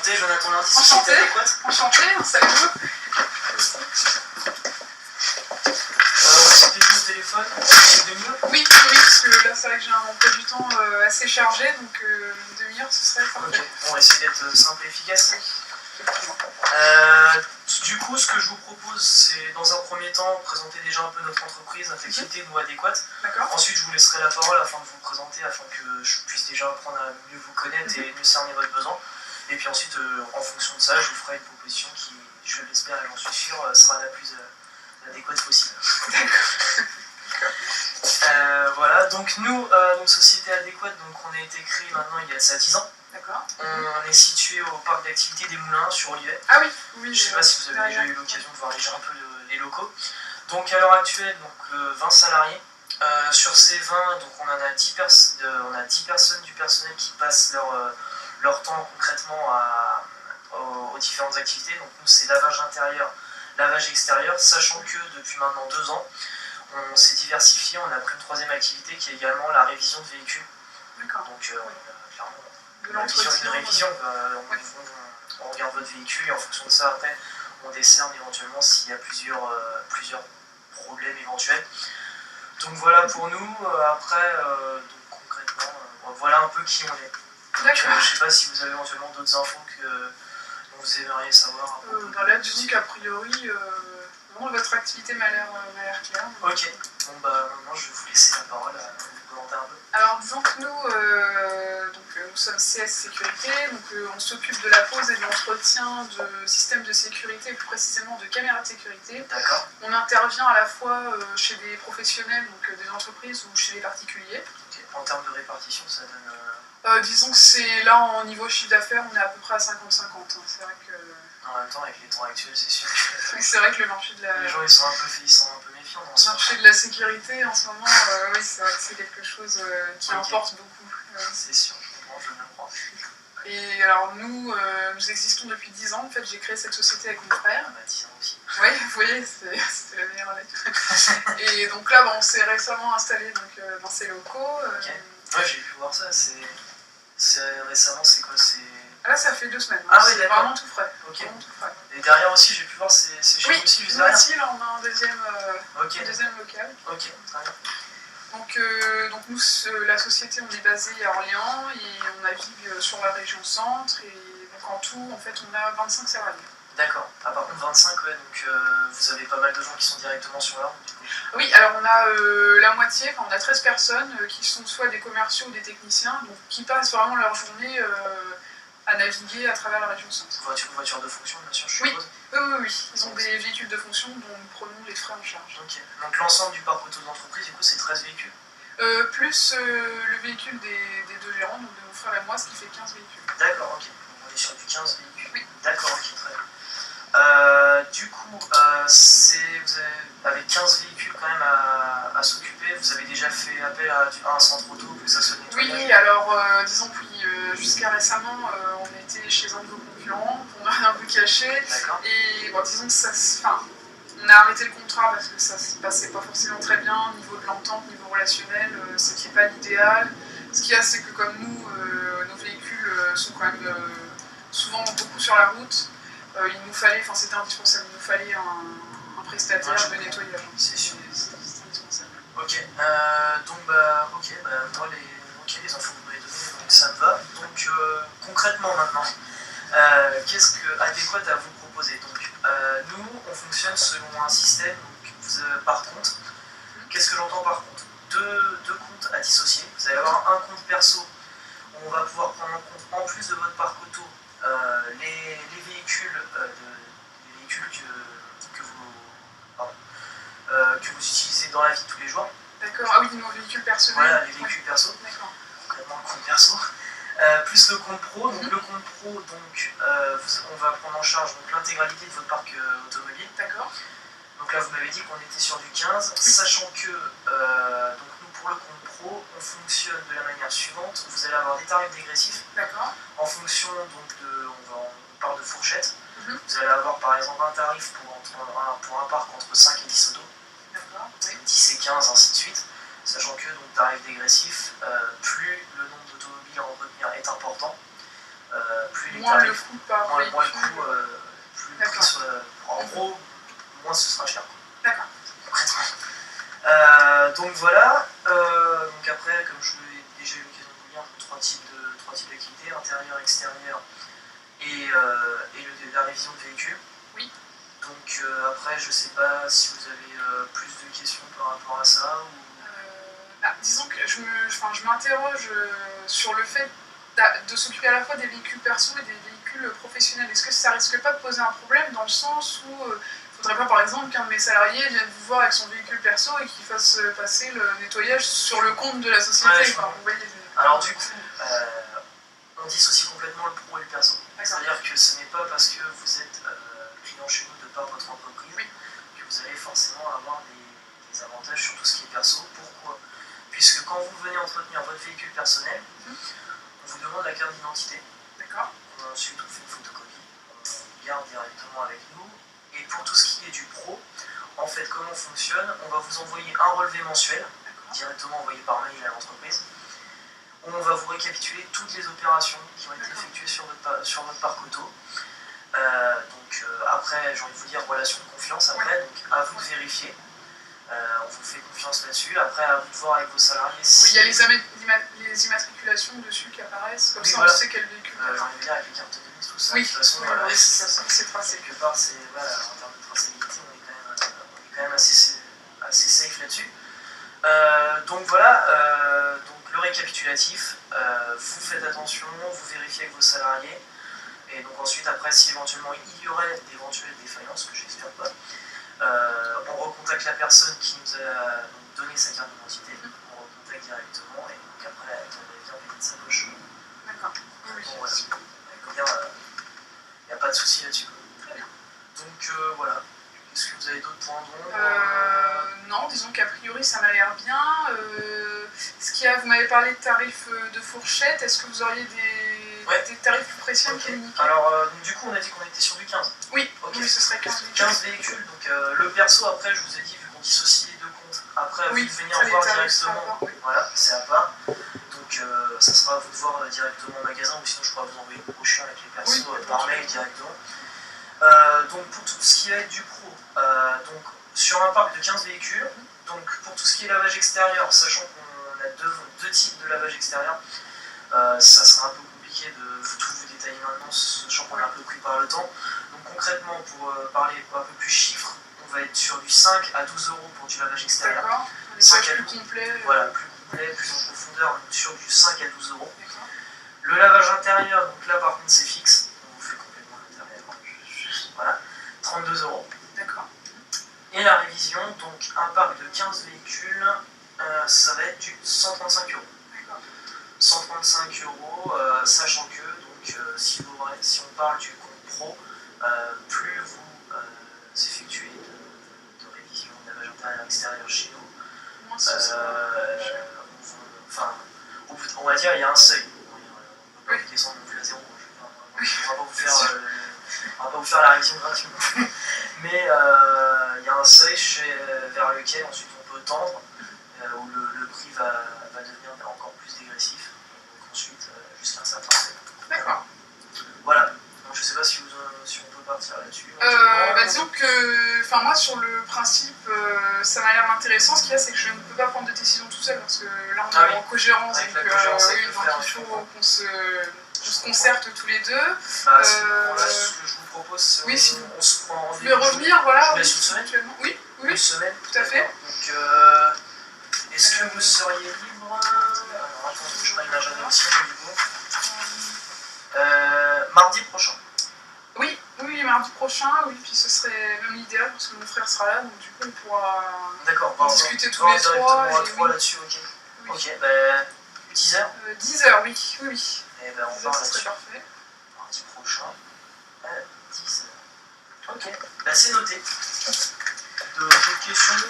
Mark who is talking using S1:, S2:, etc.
S1: Enchanté, Jonathan Lundi, Société Adéquate.
S2: Enchanté, installez-vous.
S1: C'était du téléphone, c'est 2 minutes.
S2: Oui, parce que là c'est vrai que j'ai un emploi du temps assez chargé, donc une demi-heure ce serait parfait.
S1: Ok, on va essayer d'être simple et efficace. Du coup, ce que je vous propose, c'est dans un premier temps présenter déjà un peu notre entreprise, notre activité Nous Adéquate.
S2: D'accord.
S1: Ensuite, je vous laisserai la parole afin de vous présenter, afin que je puisse déjà apprendre à mieux vous connaître et mieux cerner votre besoin. Et puis ensuite, en fonction de ça, je vous ferai une proposition qui, je l'espère et j'en suis sûr, sera la plus adéquate possible.
S2: D'accord.
S1: Voilà, donc nous, Société Adéquate, donc on a été créé maintenant il y a de ça 10 ans.
S2: D'accord.
S1: On est situé au parc d'activités des Moulins sur Olivet.
S2: Ah oui, oui.
S1: Je ne sais pas si vous avez déjà eu l'occasion de voir déjà un peu les locaux. Donc à l'heure actuelle, 20 salariés. Sur ces 20, donc on a 10 personnes du personnel qui passent leur temps concrètement aux différentes activités. Donc nous c'est lavage intérieur, lavage extérieur, sachant que depuis maintenant 2 ans, on s'est diversifié, on a pris une 3e activité qui est également la révision de véhicules.
S2: D'accord.
S1: Donc clairement,
S2: une
S1: révision, on regarde votre véhicule et en fonction de ça après on décerne éventuellement s'il y a plusieurs problèmes éventuels. Donc voilà pour nous, après donc concrètement voilà un peu qui on est. Donc je ne sais pas si vous avez éventuellement d'autres infos dont vous aimeriez savoir.
S2: Là disons qu'a priori votre activité m'a l'air claire.
S1: Ok, bon maintenant je vais vous laisser la parole à vous présenter un peu.
S2: Alors disons que nous sommes CS Sécurité, donc on s'occupe de la pose et de l'entretien de systèmes de sécurité, plus précisément de caméras de sécurité.
S1: D'accord.
S2: On intervient à la fois chez des professionnels, donc des entreprises, ou chez des particuliers.
S1: Okay. En termes de répartition, ça donne...
S2: disons que c'est là, en niveau chiffre d'affaires, on est à peu près à 50-50. Hein. C'est vrai que...
S1: En même temps, avec les temps actuels, c'est sûr que...
S2: C'est vrai que le marché de la...
S1: Les gens, ils sont un peu méfiants dans ce
S2: marché de la sécurité, en ce moment, oui, c'est vrai que c'est quelque chose qui importe beaucoup.
S1: C'est sûr, je me crois.
S2: Et alors nous existons depuis 10 ans, en fait j'ai créé cette société avec mon frère.
S1: 10 ans aussi.
S2: Oui, vous voyez, c'était la meilleure année. Et donc là, on s'est récemment installé dans ces locaux.
S1: Ouais, j'ai pu voir ça, récemment, c'est quoi?
S2: Là, ça fait 2 semaines.
S1: Ah oui,
S2: c'est vraiment tout frais.
S1: Ok.
S2: Vraiment tout frais.
S1: Et derrière aussi, j'ai pu voir, c'est chez vous aussi, juste derrière.
S2: Oui, là on a un deuxième local.
S1: Ok, très bien.
S2: Donc nous, la société, on est basé à Orléans et on navigue sur la région centre. Et donc en tout, en fait, on a 25 salariés.
S1: D'accord. Ah, par contre, 25, ouais, donc vous avez pas mal de gens qui sont directement sur la route, du coup.
S2: Oui, alors on a la moitié, on a 13 personnes qui sont soit des commerciaux ou des techniciens, donc qui passent vraiment leur journée à naviguer à travers la région centre.
S1: Voiture de fonction, bien sûr, je suppose.
S2: Oui. Ils ont des véhicules de fonction dont nous prenons les frais en charge.
S1: Ok. Donc l'ensemble du parc auto de l'entreprise, du coup, c'est 13 véhicules.
S2: Plus le véhicule des 2 gérants, donc de mon frère et moi, ce qui fait 15 véhicules.
S1: D'accord, ok. On est sur du 15 véhicules.
S2: Oui.
S1: D'accord, ok, très bien. Du coup, avec 15 véhicules quand même à s'occuper, vous avez déjà fait appel à un centre auto pour que ça soit nettoyé?
S2: Oui, alors disons que jusqu'à récemment, on était chez un de vos concurrents, on n'a rien pu cacher.
S1: D'accord.
S2: Et disons que on a arrêté le contrat parce que ça se passait pas forcément très bien au niveau de l'entente, au niveau relationnel, c'était pas l'idéal. Ce qu'il y a, c'est que comme nous, nos véhicules sont quand même souvent beaucoup sur la route, il nous fallait, c'était indispensable, il nous fallait un prestataire de nettoyage.
S1: C'est sûr.
S2: C'est indispensable.
S1: Ok, moi les infos que vous m'avez données, donc ça me va. Donc concrètement maintenant, qu'est-ce que Adéquate à vous proposer? Donc nous, on fonctionne selon un système, donc, par compte. Qu'est-ce que j'entends par compte? Deux comptes à dissocier. Vous allez avoir un compte perso où on va pouvoir prendre en compte, en plus de votre parc auto, les véhicules que vous utilisez dans la vie de tous les jours.
S2: D'accord, ah oui, nos véhicules personnels.
S1: Voilà, les véhicules perso.
S2: D'accord.
S1: Concrètement, le compte perso. Plus le compte pro. Donc le compte pro, on va prendre en charge l'intégralité de votre parc automobile.
S2: D'accord.
S1: Donc là, vous m'avez dit qu'on était sur du 15, sachant que nous, pour le compte pro, on fonctionne de la manière suivante. Vous allez avoir des tarifs dégressifs.
S2: D'accord.
S1: En fonction on parle de fourchette. Vous allez avoir par exemple un tarif pour un parc entre 5 et 10 autos.
S2: D'accord.
S1: 10 et 15, ainsi de suite. Sachant que, tarif dégressif, plus le nombre d'automobiles à entretenir est important, plus les
S2: Moins le
S1: tarifs,
S2: coût par
S1: moins le
S2: véhicule.
S1: coût, plus le prix soit... En gros, moins ce sera cher.
S2: D'accord.
S1: Concrètement. Donc voilà, donc après, comme je l'ai déjà eu l'occasion de vous dire, trois types d'activités, intérieur, extérieur et la révision de véhicule.
S2: Oui.
S1: Donc après, je sais pas si vous avez plus de questions par rapport à ça ou...
S2: Disons que je m'interroge sur le fait de s'occuper à la fois des véhicules perso et des véhicules professionnels. Est-ce que ça risque pas de poser un problème dans le sens où il ne faudrait pas par exemple qu'un de mes salariés vienne vous voir avec son véhicule perso et qu'il fasse passer le nettoyage sur le compte de la société?
S1: Ouais,
S2: vous voyez,
S1: alors du coup, on dissocie complètement le pro et le perso. C'est-à-dire que ce n'est pas parce que vous êtes client chez nous de par votre entreprise que vous allez forcément avoir des avantages sur tout ce qui est perso. Pourquoi? Puisque quand vous venez entretenir votre véhicule personnel, on vous demande la carte d'identité.
S2: D'accord.
S1: Ensuite, on fait une photocopie, on garde directement avec nous. Et pour tout ce qui est du pro, en fait, comment on fonctionne? On va vous envoyer un relevé mensuel, directement envoyé par mail à l'entreprise, où on va vous récapituler toutes les opérations qui ont été effectuées sur votre parc auto. Après, j'ai envie de vous dire relation de confiance après, donc à vous de vérifier. On vous fait confiance là-dessus. Après, à vous de voir avec vos salariés.
S2: Oui, il y a les immatriculations dessus qui apparaissent, comme ça
S1: voilà.
S2: on sait quel véhicule.
S1: J'ai envie de dire avec les cartes de mise, tout ça.
S2: Oui,
S1: de toute façon,
S2: c'est tracé.
S1: Quelque part, voilà, en termes de traçabilité, on est quand même assez safe là-dessus. Donc voilà, donc le récapitulatif, vous faites attention, vous vérifiez avec vos salariés. Et donc ensuite, après, si éventuellement il y aurait d'éventuelles défaillances, que j'espère pas, on recontacte la personne qui nous a donné sa carte d'identité, on recontacte directement et donc après elle vient payer de sa poche.
S2: D'accord.
S1: Oui, bon, voilà. Il n'y a pas de souci là-dessus.
S2: Très bien.
S1: Donc voilà. Est-ce que vous avez d'autres points d'ombre?
S2: Non, disons qu'a priori ça m'a l'air bien. Vous m'avez parlé de tarifs de fourchette, est-ce que vous auriez des tarifs plus précis à me communiquer?
S1: Alors, donc, du coup, on a dit qu'on était sur du 15.
S2: Oui,
S1: okay.
S2: Oui, ce serait 15 véhicules.
S1: 15 véhicules, donc le perso, après, je vous ai dit, vu qu'on dissocie les deux comptes, après, à vous de venir voir directement, voilà, c'est à part. Donc, ça sera à vous de voir directement au magasin, ou sinon je pourrais vous envoyer une brochure avec les persos par mail directement. Donc, pour tout ce qui va être du pro, donc, sur un parc de 15 véhicules, donc pour tout ce qui est lavage extérieur, sachant qu'on a deux types de lavage extérieur, ça sera un peu compliqué de tout vous détailler maintenant, sachant qu'on est un peu pris par le temps. Donc concrètement, pour parler un peu plus chiffres, on va être sur du 5 à 12 euros pour du lavage extérieur.
S2: D'accord.
S1: 5 à
S2: plus complet.
S1: Voilà, plus complet, plus en profondeur, sur du 5 à 12 euros. Le lavage intérieur, donc là par contre c'est fixe, on vous fait complètement l'intérieur. Voilà, 32 euros.
S2: D'accord.
S1: Et la révision, donc un parc de 15 véhicules, ça va être du 135 euros. 135 euros, sachant que donc, si on parle du compte pro, plus vous effectuez de révision de lavage intérieur extérieur chez nous, on va dire il y a un seuil. On ne peut pas descendre non plus à zéro. On ne va pas vous faire la révision gratuite non plus. Mais il y a un seuil vers lequel ensuite on peut tendre, où le prix va devenir encore plus dégressif. Donc ensuite, jusqu'à un certain seuil.
S2: D'accord.
S1: Voilà. Donc je sais pas si on peut partir là-dessus.
S2: Disons que, moi sur le principe, ça m'a l'air intéressant. Ce qu'il y a, c'est que je ne peux pas prendre de décision tout seul parce que là on est en cogérance.
S1: Avec
S2: donc,
S1: la cogérance,
S2: il faut qu'on se concerte tous les deux.
S1: À ce moment-là, ce que je vous propose, c'est on se prend en rendez-vous.
S2: Je vais revenir, voilà.
S1: Je vous laisse une semaine.
S2: Oui.
S1: Une semaine.
S2: Tout à fait.
S1: Donc, est-ce que vous seriez libre? Alors attends, je prends l'agenda aussi, du coup. Mardi prochain.
S2: Oui, mardi prochain, puis ce serait même l'idéal parce que mon frère sera là, donc du coup on pourra discuter tous les trois.
S1: Là-dessus, ok. Oui. Ok, 10h
S2: 10h, oui.
S1: Et ben on
S2: 10h,
S1: parle
S2: ça
S1: là-dessus.
S2: serait parfait.
S1: Mardi prochain, 10h. Ok, c'est noté. D'autres questions?